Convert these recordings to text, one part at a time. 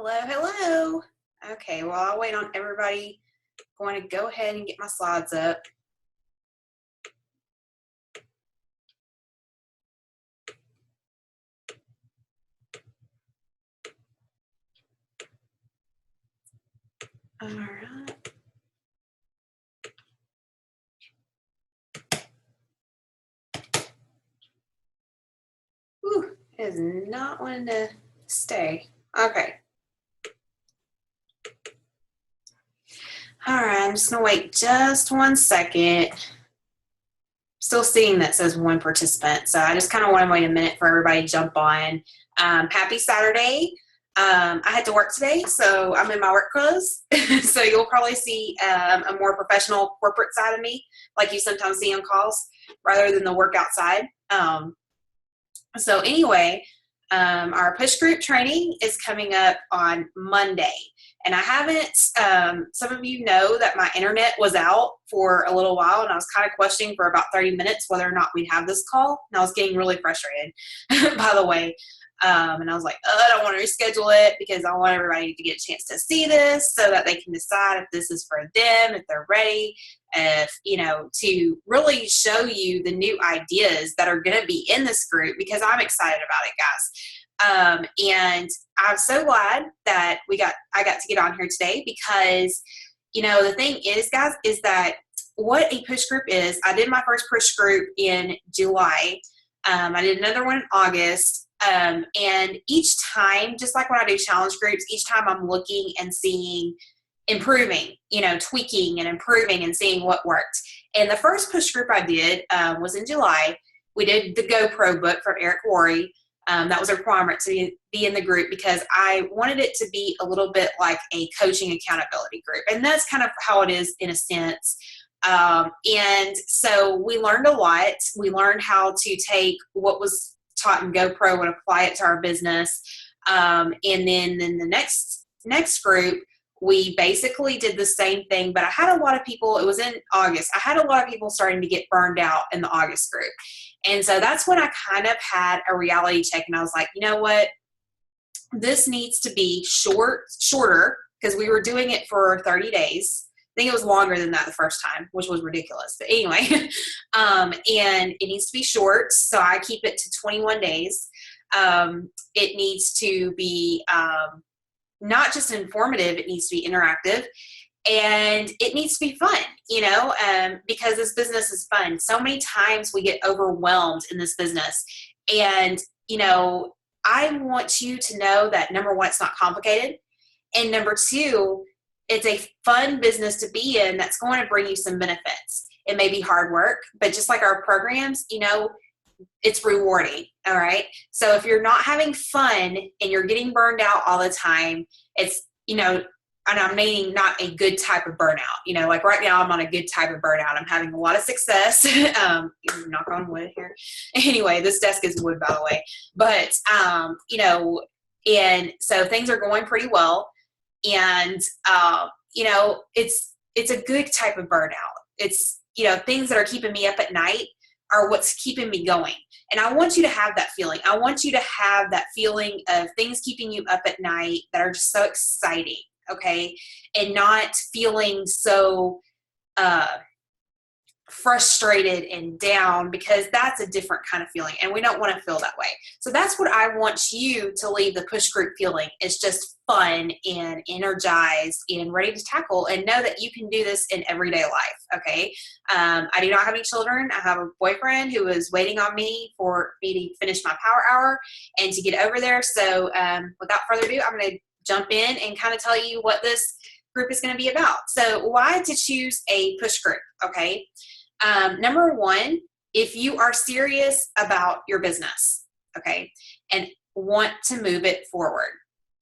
Hello, hello. Okay, well, I'll wait on everybody. I'm going to go ahead and get my slides up. All right. Whew, it is not wanting to stay. Okay. All right, I'm just going to wait just 1 second. Still seeing that says one participant, so I just kind of want to wait a minute for everybody to jump on. Happy Saturday. I had to work today, so I'm in my work clothes. So you'll probably see a more professional corporate side of me, like you sometimes see on calls, rather than the workout side. So anyway, our push group training is coming up on Monday. And I haven't, some of you know that my internet was out for a little while, and I was kind of questioning for about 30 minutes whether or not we'd have this call. And I was getting really frustrated, by the way. And I was like, I don't want to reschedule it because I want everybody to get a chance to see this so that they can decide if this is for them, if they're ready, if, to really show you the new ideas that are going to be in this group, because I'm excited about it, guys. And I'm so glad that I got to get on here today because, the thing is, guys, is that what a push group is. I did my first push group in July. I did another one in August. And each time, just like when I do challenge groups, each time I'm looking and seeing improving, tweaking and improving and seeing what worked. And the first push group I did was in July. We did the GoPro book from Eric Worre. That was a requirement to be in the group because I wanted it to be a little bit like a coaching accountability group. And that's kind of how it is in a sense. And so we learned a lot. We learned how to take what was taught in GoPro and apply it to our business. And then in the next group, we basically did the same thing, but I had a lot of people, it was in August, I had a lot of people starting to get burned out in the August group. And so that's when I kind of had a reality check, and I was like, you know what? This needs to be shorter, because we were doing it for 30 days. I think it was longer than that the first time, which was ridiculous. But anyway, and it needs to be short, so I keep it to 21 days. It needs to be not just informative, it needs to be interactive, and it needs to be fun, because this business is fun. So many times we get overwhelmed in this business, and, I want you to know that, number one, it's not complicated, and number two, it's a fun business to be in that's going to bring you some benefits. It may be hard work, but just like our programs, it's rewarding. All right. So if you're not having fun and you're getting burned out all the time, it's, and I'm meaning not a good type of burnout. Like right now I'm on a good type of burnout. I'm having a lot of success. Knock on wood here. Anyway, this desk is wood, by the way. But, and so things are going pretty well. And, it's a good type of burnout. It's, things that are keeping me up at night are what's keeping me going. And I want you to have that feeling. I want you to have that feeling of things keeping you up at night that are just so exciting, okay? And not feeling so frustrated and down, because that's a different kind of feeling, and we don't want to feel that way. So that's what I want you to leave the push group feeling, is just fun and energized and ready to tackle, and know that you can do this in everyday life, okay? I do not have any children. I have a boyfriend who is waiting on me for me to finish my power hour and to get over there. So without further ado, I'm going to jump in and kind of tell you what this group is going to be about. So why to choose a push group, okay? Number one, if you are serious about your business, okay, and want to move it forward.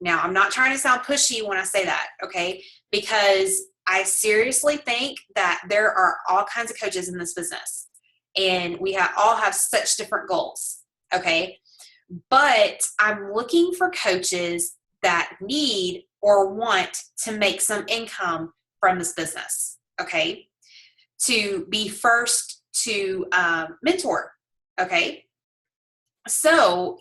Now, I'm not trying to sound pushy when I say that, okay, because I seriously think that there are all kinds of coaches in this business, and we all have such different goals, okay, but I'm looking for coaches that need or want to make some income from this business, okay, to be first to mentor, okay? So,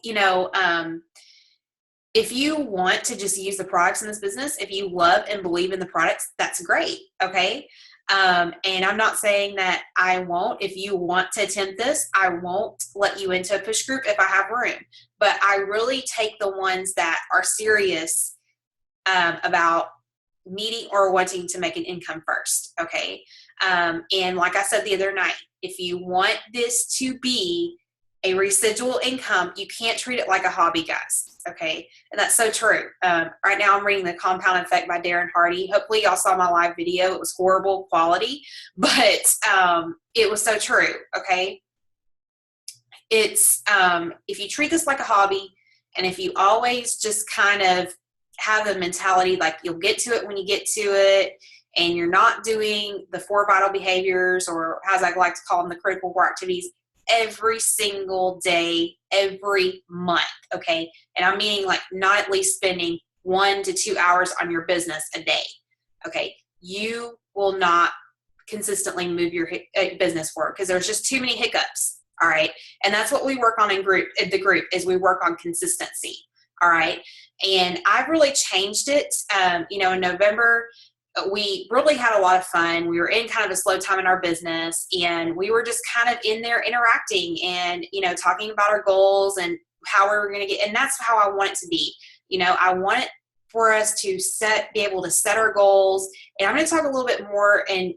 if you want to just use the products in this business, if you love and believe in the products, that's great. Okay. And I'm not saying that I won't. If you want to attempt this, I won't let you into a push group if I have room. But I really take the ones that are serious about meeting or wanting to make an income first. Okay. And like I said the other night, if you want this to be a residual income, you can't treat it like a hobby, guys. Okay. And that's so true. Right now I'm reading The Compound Effect by Darren Hardy. Hopefully y'all saw my live video. It was horrible quality, but it was so true. Okay. It's, if you treat this like a hobby, and if you always just kind of have the mentality like you'll get to it when you get to it, and you're not doing the 4 vital behaviors, or as I like to call them, the critical core activities, every single day, every month, okay? And I'm meaning like not at least spending 1 to 2 hours on your business a day, okay? You will not consistently move your business forward because there's just too many hiccups, all right? And that's what we work on in the group is we work on consistency, all right? And I've really changed it. In November, we really had a lot of fun. We were in kind of a slow time in our business, and we were just kind of in there interacting and, talking about our goals and how we were going to get, and that's how I want it to be. I want it for us to be able to set our goals. And I'm going to talk a little bit more and,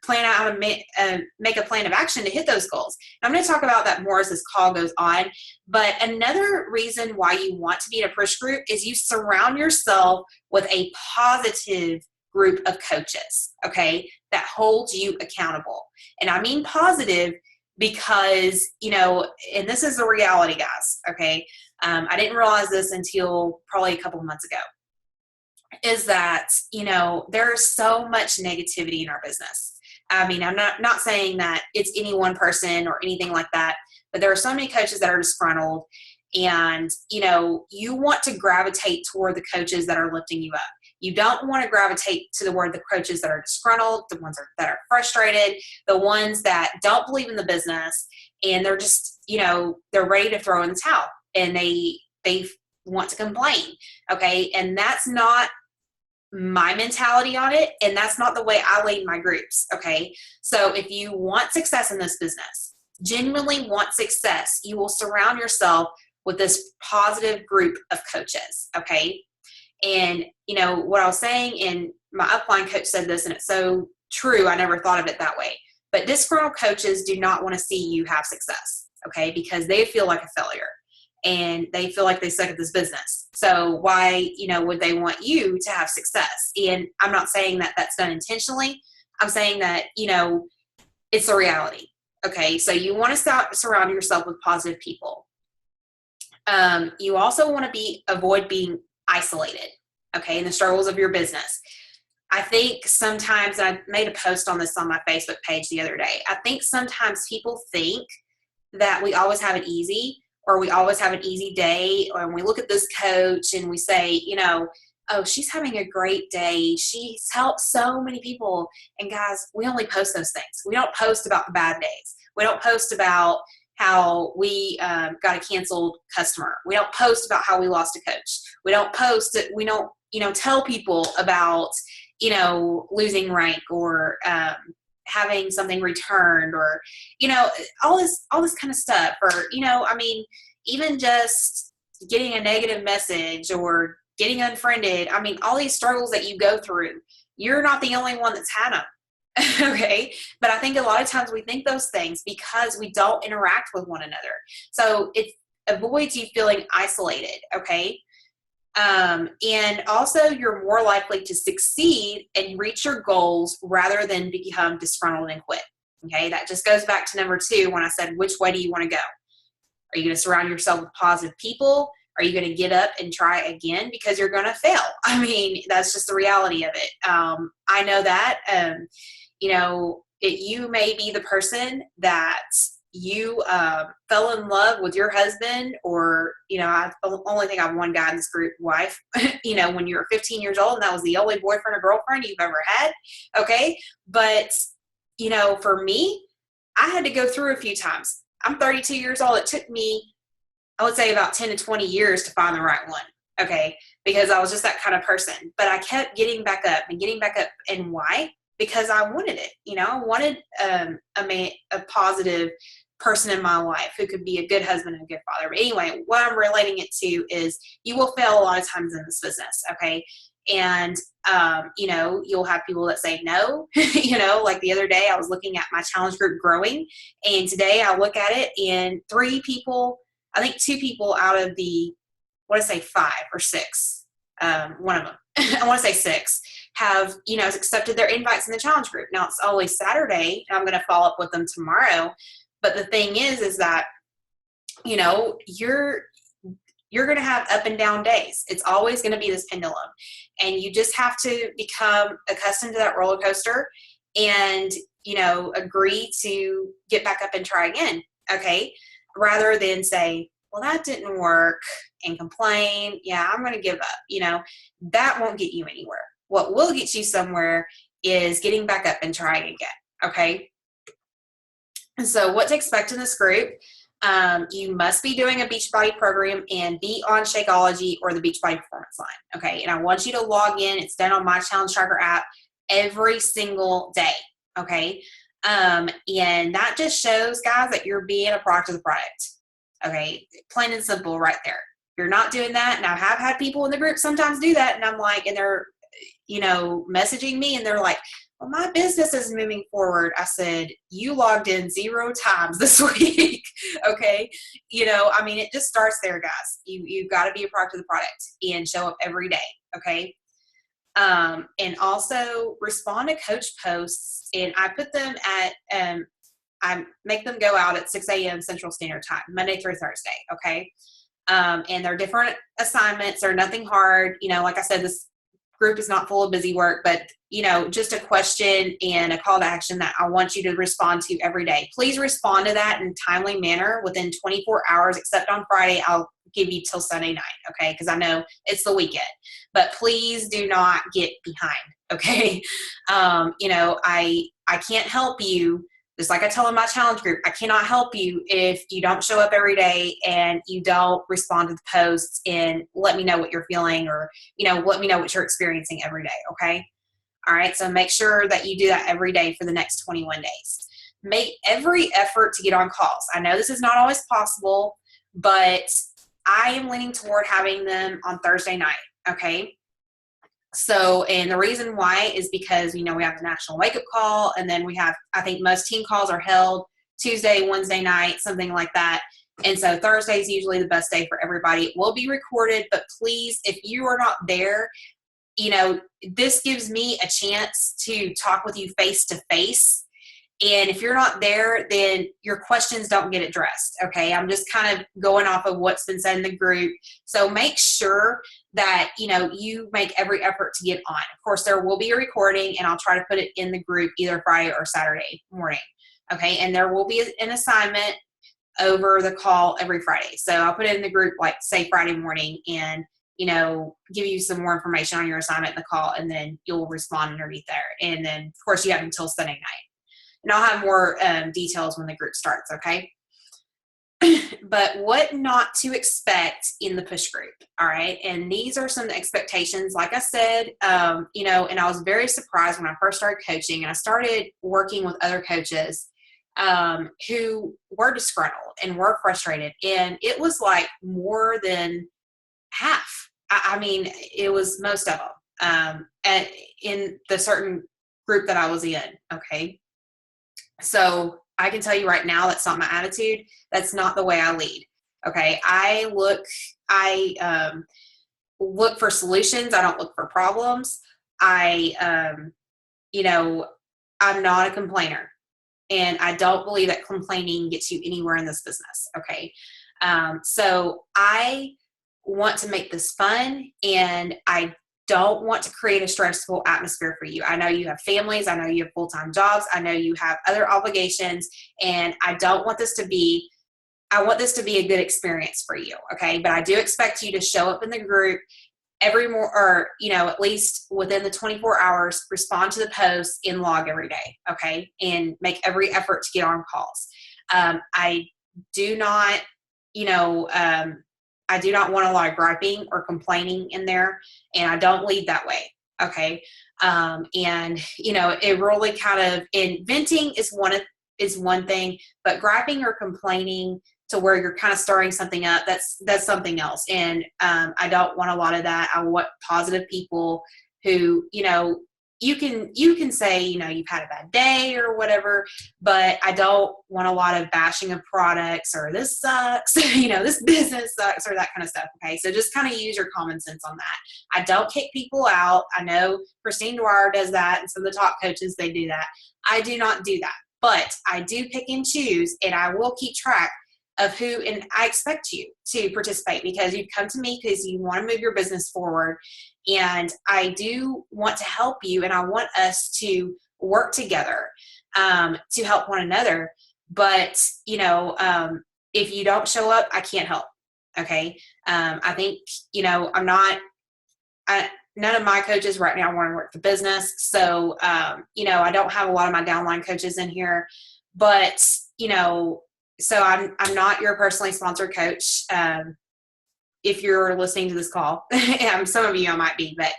plan out how to make a plan of action to hit those goals. And I'm going to talk about that more as this call goes on. But another reason why you want to be in a push group is you surround yourself with a positive group of coaches, okay, that holds you accountable. And I mean positive because, and this is the reality, guys, okay? I didn't realize this until probably a couple of months ago, is that, there's so much negativity in our business. I mean, I'm not saying that it's any one person or anything like that, but there are so many coaches that are disgruntled, and, you want to gravitate toward the coaches that are lifting you up. You don't want to gravitate toward the coaches that are disgruntled, the ones that are frustrated, the ones that don't believe in the business, and they're just, they're ready to throw in the towel, and they want to complain. Okay. And that's not my mentality on it. And that's not the way I lead my groups. Okay. So if you want success in this business, genuinely want success, you will surround yourself with this positive group of coaches. Okay. And what I was saying, and my upline coach said this, and it's so true. I never thought of it that way, but disgruntled coaches do not want to see you have success. Okay. Because they feel like a failure, and they feel like they suck at this business. So why, would they want you to have success? And I'm not saying that that's done intentionally. I'm saying that, it's a reality. Okay. So you want to surround yourself with positive people. You also want to avoid being isolated. Okay. In the struggles of your business. I think sometimes, I made a post on this on my Facebook page the other day. I think sometimes people think that we always have it easy, or we always have an easy day, or when we look at this coach and we say, oh, she's having a great day. She's helped so many people. And guys, we only post those things. We don't post about the bad days. We don't post about how we got a canceled customer. We don't post about how we lost a coach. We don't post it. We don't, tell people about, losing rank, or having something returned, or, all this kind of stuff, or, even just getting a negative message or getting unfriended. I mean, all these struggles that you go through, you're not the only one that's had them. Okay. But I think a lot of times we think those things because we don't interact with one another. So it avoids you feeling isolated. Okay. And also you're more likely to succeed and reach your goals rather than become disgruntled and quit. Okay. That just goes back to number 2 when I said, which way do you want to go? Are you going to surround yourself with positive people? Are you going to get up and try again? Because you're going to fail. I mean, that's just the reality of it. I know that, you may be the person that you fell in love with your husband, or, I only think I have one guy in this group, wife, when you were 15 years old, and that was the only boyfriend or girlfriend you've ever had. Okay. But, for me, I had to go through a few times. I'm 32 years old. It took me I would say about 10 to 20 years to find the right one. Okay. Because I was just that kind of person, but I kept getting back up and getting back up. And why? Because I wanted it. I wanted a positive person in my life who could be a good husband and a good father. But anyway, what I'm relating it to is you will fail a lot of times in this business. Okay. And, you'll have people that say no, like the other day I was looking at my challenge group growing, and today I look at it and 3 people, I think 2 people out of the, I want to say 5 or 6, one of them, I want to say 6, have, accepted their invites in the challenge group. Now it's only Saturday and I'm going to follow up with them tomorrow. But the thing is that, you're going to have up and down days. It's always going to be this pendulum. And you just have to become accustomed to that roller coaster and, agree to get back up and try again. Okay. Rather than say, well, that didn't work and complain. Yeah, I'm going to give up. That won't get you anywhere. What will get you somewhere is getting back up and trying again. Okay. And so what to expect in this group, you must be doing a Beachbody program and be on Shakeology or the Beachbody Performance Line. Okay. And I want you to log in. It's done on my Challenge Tracker app every single day. Okay. And that just shows, guys, that you're being a product of the product. Okay. Plain and simple right there. You're not doing that. And I have had people in the group sometimes do that. And I'm like, and they're, messaging me and they're like, well, my business is moving forward. I said, you logged in 0 times this week. Okay. It just starts there, guys. You've got to be a product of the product and show up every day. Okay. And also respond to coach posts, and I put them at, I make them go out at 6 a.m. Central Standard Time, Monday through Thursday. Okay. And they're different assignments. They're nothing hard. Like I said, this group is not full of busy work, but just a question and a call to action that I want you to respond to every day. Please respond to that in a timely manner within 24 hours, except on Friday. I'll give you till Sunday night. Okay. Cause I know it's the weekend, but please do not get behind. Okay. I can't help you. Just like I tell in my challenge group, I cannot help you if you don't show up every day and you don't respond to the posts and let me know what you're feeling, or, let me know what you're experiencing every day. Okay. All right. So make sure that you do that every day for the next 21 days. Make every effort to get on calls. I know this is not always possible, but I am leaning toward having them on Thursday night. Okay. So, and the reason why is because, we have the national wake up call, and then we have, I think most team calls are held Tuesday, Wednesday night, something like that. And so Thursday is usually the best day for everybody. It will be recorded, but please, if you are not there, this gives me a chance to talk with you face to face. And if you're not there, then your questions don't get addressed. Okay. I'm just kind of going off of what's been said in the group. So make sure that, you make every effort to get on. Of course, there will be a recording, and I'll try to put it in the group either Friday or Saturday morning. Okay. And there will be an assignment over the call every Friday. So I'll put it in the group, like say Friday morning, and, give you some more information on your assignment in the call, and then you'll respond underneath there. And then of course you have until Sunday night. And I'll have more details when the group starts, okay? But what not to expect in the push group, all right? And these are some expectations, like I said, and I was very surprised when I first started coaching, and I started working with other coaches who were disgruntled and were frustrated. And it was like more than half. It was most of them in the certain group that I was in, okay? So I can tell you right now, that's not my attitude. That's not the way I lead. Okay. I look for solutions. I don't look for problems. I'm not a complainer, and I don't believe that complaining gets you anywhere in this business. Okay. So I want to make this fun, and I don't want to create a stressful atmosphere for you. I know you have families. I know you have full-time jobs. I know you have other obligations, and I want this to be a good experience for you. Okay. But I do expect you to show up in the group at least within the 24 hours, respond to the posts and log every day. Okay. And make every effort to get on calls. I do not I do not want a lot of griping or complaining in there, and I don't lead that way. Okay. It really kind of, in venting is one thing, but griping or complaining to where you're kind of starting something up, that's something else. And I don't want a lot of that. I want positive people who, you can say, you've had a bad day or whatever, but I don't want a lot of bashing of products or this sucks, this business sucks or that kind of stuff. Okay. So just kind of use your common sense on that. I don't kick people out. I know Christine Dwyer does that, and some of the top coaches, they do that. I do not do that, but I do pick and choose, and I will keep track of who, and I expect you to participate because you've come to me because you want to move your business forward. And I do want to help you, and I want us to work together to help one another. But, if you don't show up, I can't help. Okay. I think, none of my coaches right now want to work the business. So, I don't have a lot of my downline coaches in here, but, so I'm not your personally sponsored coach. If you're listening to this call, some of you I might be, but,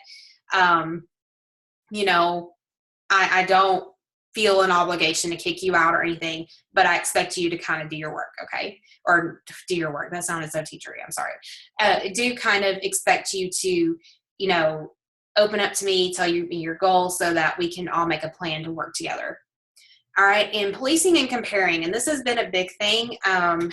I don't feel an obligation to kick you out or anything, but I expect you to kind of do your work. Okay. Or do your work. That sounded so teachery. I'm sorry. I do kind of expect you to, open up to me, tell you your goals so that we can all make a plan to work together. All right. And policing and comparing, and this has been a big thing I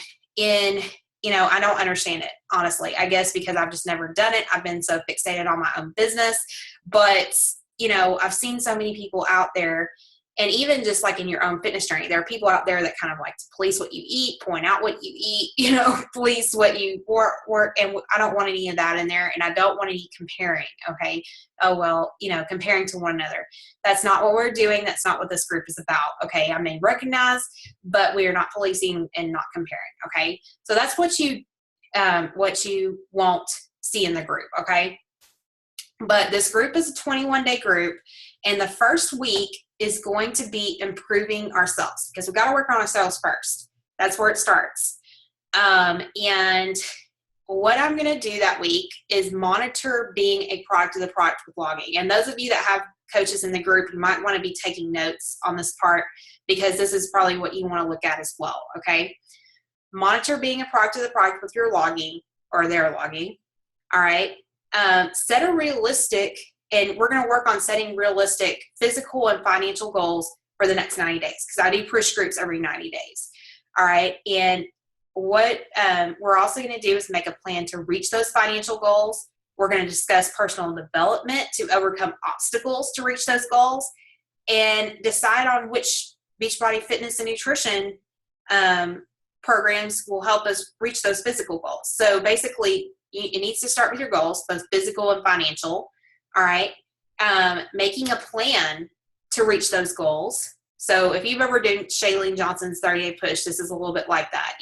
don't understand it, honestly, I guess because I've just never done it. I've been so fixated on my own business, but, I've seen so many people out there, and even just like in your own fitness journey, there are people out there that kind of like to police what you eat, point out what you eat, police what you work. And I don't want any of that in there. And I don't want any comparing. Okay. Oh, well, comparing to one another. That's not what we're doing. That's not what this group is about. Okay. I may recognize, but we are not policing and not comparing. Okay. So that's what you won't see in the group. Okay. But this group is a 21-day group, and the first week is going to be improving ourselves because we've got to work on ourselves first. That's where it starts. And what I'm going to do that week is monitor being a product of the product with logging. And those of you that have coaches in the group, you might want to be taking notes on this part because this is probably what you want to look at as well. Okay. Monitor being a product of the product with your logging or their logging. All right. Set a realistic, and we're going to work on setting realistic physical and financial goals for the next 90 days because I do push groups every 90 days. All right. And what we're also going to do is make a plan to reach those financial goals. We're going to discuss personal development to overcome obstacles to reach those goals and decide on which Beachbody fitness and nutrition programs will help us reach those physical goals. So basically, it needs to start with your goals, both physical and financial. All right. Making a plan to reach those goals. So if you've ever done Shailene Johnson's 30-day push, this is a little bit like that,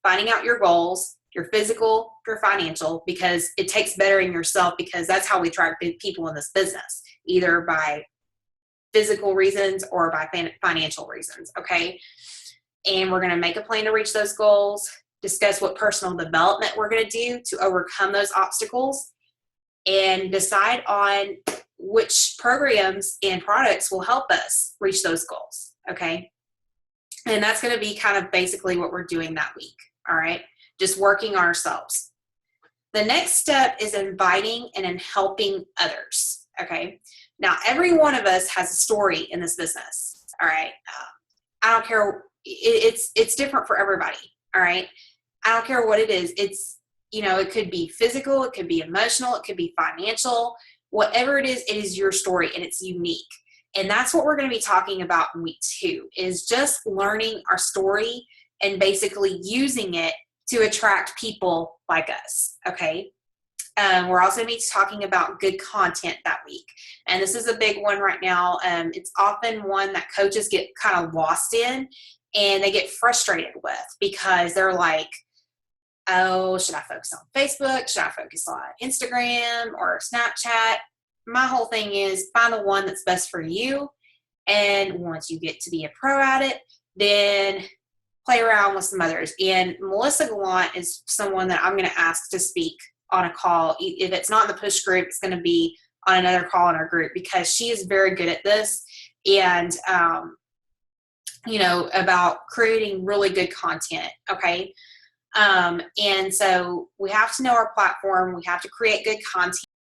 finding out your goals, your physical, your financial, because it takes bettering yourself because that's how we track people in this business, either by physical reasons or by financial reasons. Okay. And we're going to make a plan to reach those goals, discuss what personal development we're going to do to overcome those obstacles, and decide on which programs and products will help us reach those goals. Okay. And that's going to be kind of basically what we're doing that week. All right. Just working on ourselves. The next step is inviting and in helping others. Okay. Now, every one of us has a story in this business. All right. I don't care. It's different for everybody. All right. I don't care what it is. It's, it could be physical, it could be emotional, it could be financial, whatever it is your story and it's unique. And that's what we're going to be talking about in week 2 is just learning our story and basically using it to attract people like us. Okay. We're also going to be talking about good content that week. And this is a big one right now. It's often one that coaches get kind of lost in and they get frustrated with because they're like, oh, should I focus on Facebook? Should I focus on Instagram or Snapchat? My whole thing is find the one that's best for you. And once you get to be a pro at it, then play around with some others. And Melissa Gallant is someone that I'm going to ask to speak on a call. If it's not in the push group, it's going to be on another call in our group, because she is very good at this. And, about creating really good content. Okay. And so we have to know our platform. We have to create good content.